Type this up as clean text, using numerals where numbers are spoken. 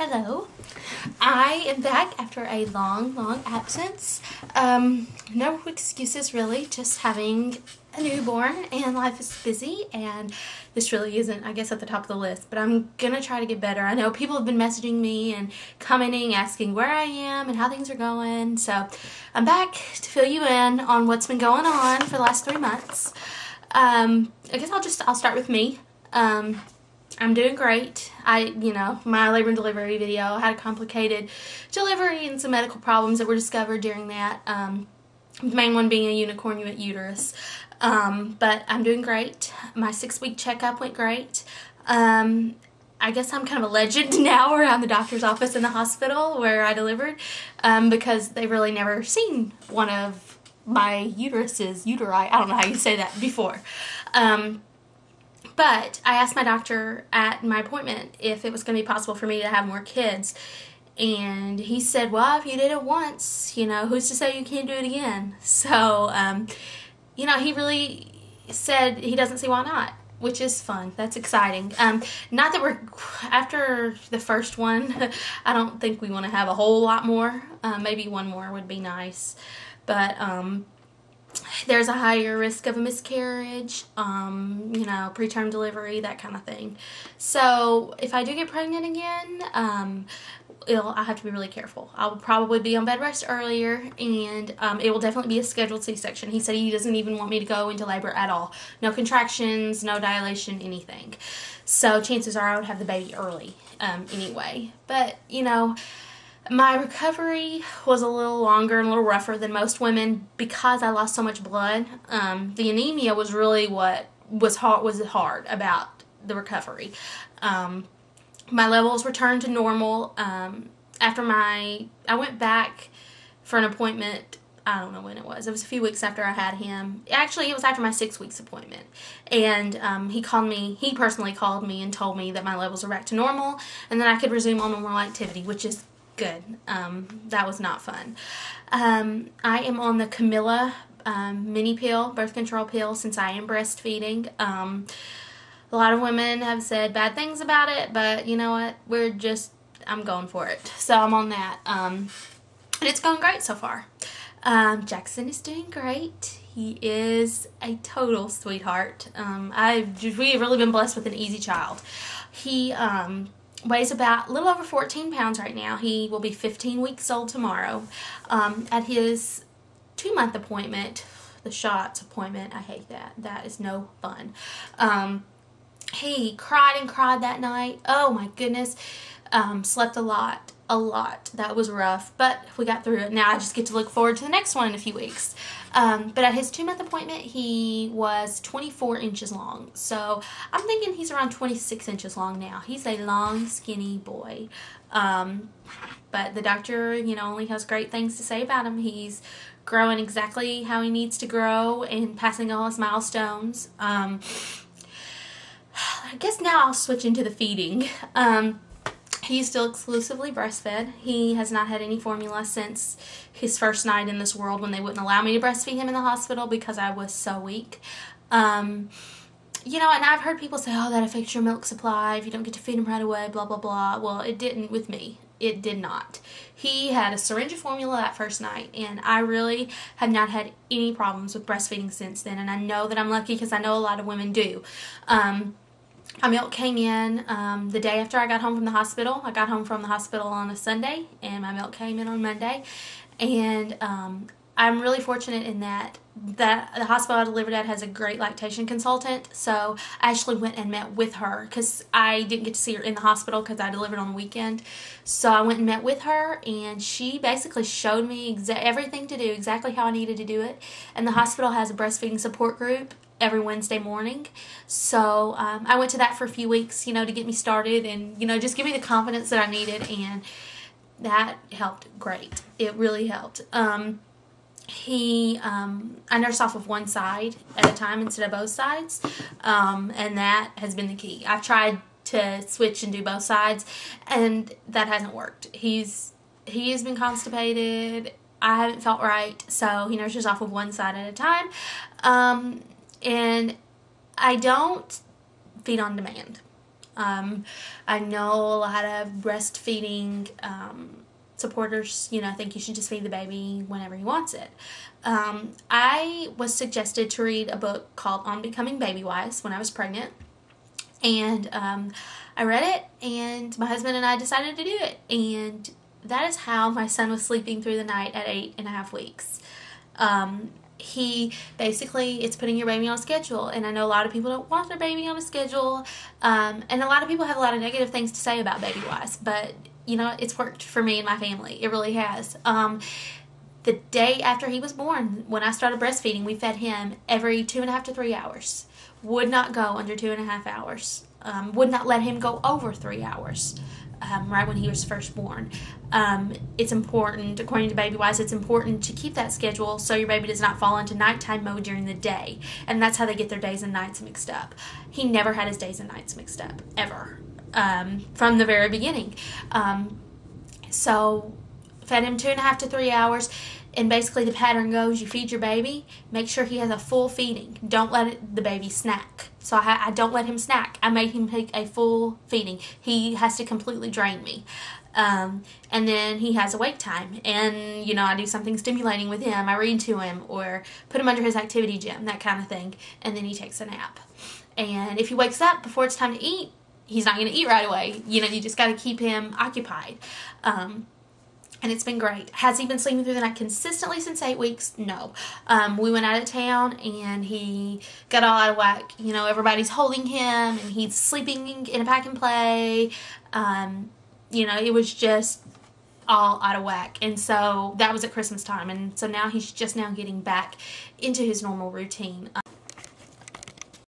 Hello. I am back after a long absence. No excuses really, just having a newborn and life is busy and this really isn't, I guess, at the top of the list, but I'm gonna try to get better. I know people have been messaging me and commenting, asking where I am and how things are going, so I'm back to fill you in on what's been going on for the last 3 months. I guess I'll start with me. I'm doing great. My labor and delivery video had a complicated delivery and some medical problems that were discovered during that. The main one being a unicorn uterus. But I'm doing great. My 6-week checkup went great. I guess I'm kind of a legend now around the doctor's office in the hospital where I delivered, because they've really never seen one of my uteri, I don't know how you say that, before. But I asked my doctor at my appointment if it was going to be possible for me to have more kids. And he said, well, if you did it once, who's to say you can't do it again? So, he really said he doesn't see why not, which is fun. That's exciting. Not that after the first one, I don't think we want to have a whole lot more. Maybe one more would be nice. But, there's a higher risk of a miscarriage, preterm delivery, that kind of thing. So if I do get pregnant again, I have to be really careful. I'll probably be on bed rest earlier, and it will definitely be a scheduled C-section. He said he doesn't even want me to go into labor at all. No contractions, no dilation, anything. So chances are I would have the baby early anyway. But, my recovery was a little longer and a little rougher than most women because I lost so much blood. The anemia was really what was hard about the recovery. My levels returned to normal after I went back for an appointment. I don't know when it was. It was a few weeks after I had him. Actually, it was after my 6 weeks appointment. And he personally called me and told me that my levels were back to normal and that I could resume all normal activity, which is good. That was not fun. I am on the Camilla mini pill, birth control pill, since I am breastfeeding. A lot of women have said bad things about it, but you know what? I'm going for it. So I'm on that. And it's going great so far. Jackson is doing great. He is a total sweetheart. We have really been blessed with an easy child. He weighs about a little over 14 pounds right now. He will be 15 weeks old tomorrow. At his 2-month appointment, the shots appointment, I hate that. That is no fun. He cried and cried that night. Oh my goodness. Slept a lot. That was rough, but we got through it. Now I just get to look forward to the next one in a few weeks. But at his 2-month appointment, he was 24 inches long. So I'm thinking he's around 26 inches long now. He's a long, skinny boy. But the doctor, only has great things to say about him. He's growing exactly how he needs to grow and passing all his milestones. I guess now I'll switch into the feeding. He's still exclusively breastfed. He has not had any formula since his first night in this world when they wouldn't allow me to breastfeed him in the hospital because I was so weak. And I've heard people say, oh, that affects your milk supply if you don't get to feed him right away, blah, blah, blah. Well, it didn't with me. It did not. He had a syringe of formula that first night, and I really have not had any problems with breastfeeding since then, and I know that I'm lucky because I know a lot of women do. My milk came in the day after I got home from the hospital. I got home from the hospital on a Sunday, and my milk came in on Monday. And I'm really fortunate in that the hospital I delivered at has a great lactation consultant. So I actually went and met with her because I didn't get to see her in the hospital because I delivered on the weekend. So I went and met with her, and she basically showed me everything to do, exactly how I needed to do it. And the hospital has a breastfeeding support group every Wednesday morning. So I went to that for a few weeks, to get me started and, just give me the confidence that I needed, and that helped great. It really helped. I nursed off of one side at a time instead of both sides, and that has been the key. I've tried to switch and do both sides, and that hasn't worked. He has been constipated. I haven't felt right, so he nurses off of one side at a time. And I don't feed on demand. I know a lot of breastfeeding supporters, think you should just feed the baby whenever he wants it. I was suggested to read a book called On Becoming Baby Wise when I was pregnant. And I read it, and my husband and I decided to do it. And that is how my son was sleeping through the night at 8.5 weeks. It's putting your baby on a schedule, and I know a lot of people don't want their baby on a schedule, and a lot of people have a lot of negative things to say about Baby Wise, but it's worked for me and my family. It really has. The day after he was born, when I started breastfeeding, we fed him every 2.5 to 3 hours. Would not go under 2.5 hours. Would not let him go over 3 hours. Right when he was first born. It's important, according to Baby Wise, it's important to keep that schedule so your baby does not fall into nighttime mode during the day. And that's how they get their days and nights mixed up. He never had his days and nights mixed up, ever, from the very beginning. So fed him 2.5 to 3 hours. And basically the pattern goes, you feed your baby, make sure he has a full feeding. Don't let the baby snack. So I don't let him snack. I make him take a full feeding. He has to completely drain me. And then he has a wake time. And, I do something stimulating with him. I read to him or put him under his activity gym, that kind of thing. And then he takes a nap. And if he wakes up before it's time to eat, he's not going to eat right away. You just got to keep him occupied. And it's been great. Has he been sleeping through the night consistently since 8 weeks? No. We went out of town and he got all out of whack. Everybody's holding him and he's sleeping in a pack and play. It was just all out of whack. And so that was at Christmas time. And so now he's just now getting back into his normal routine.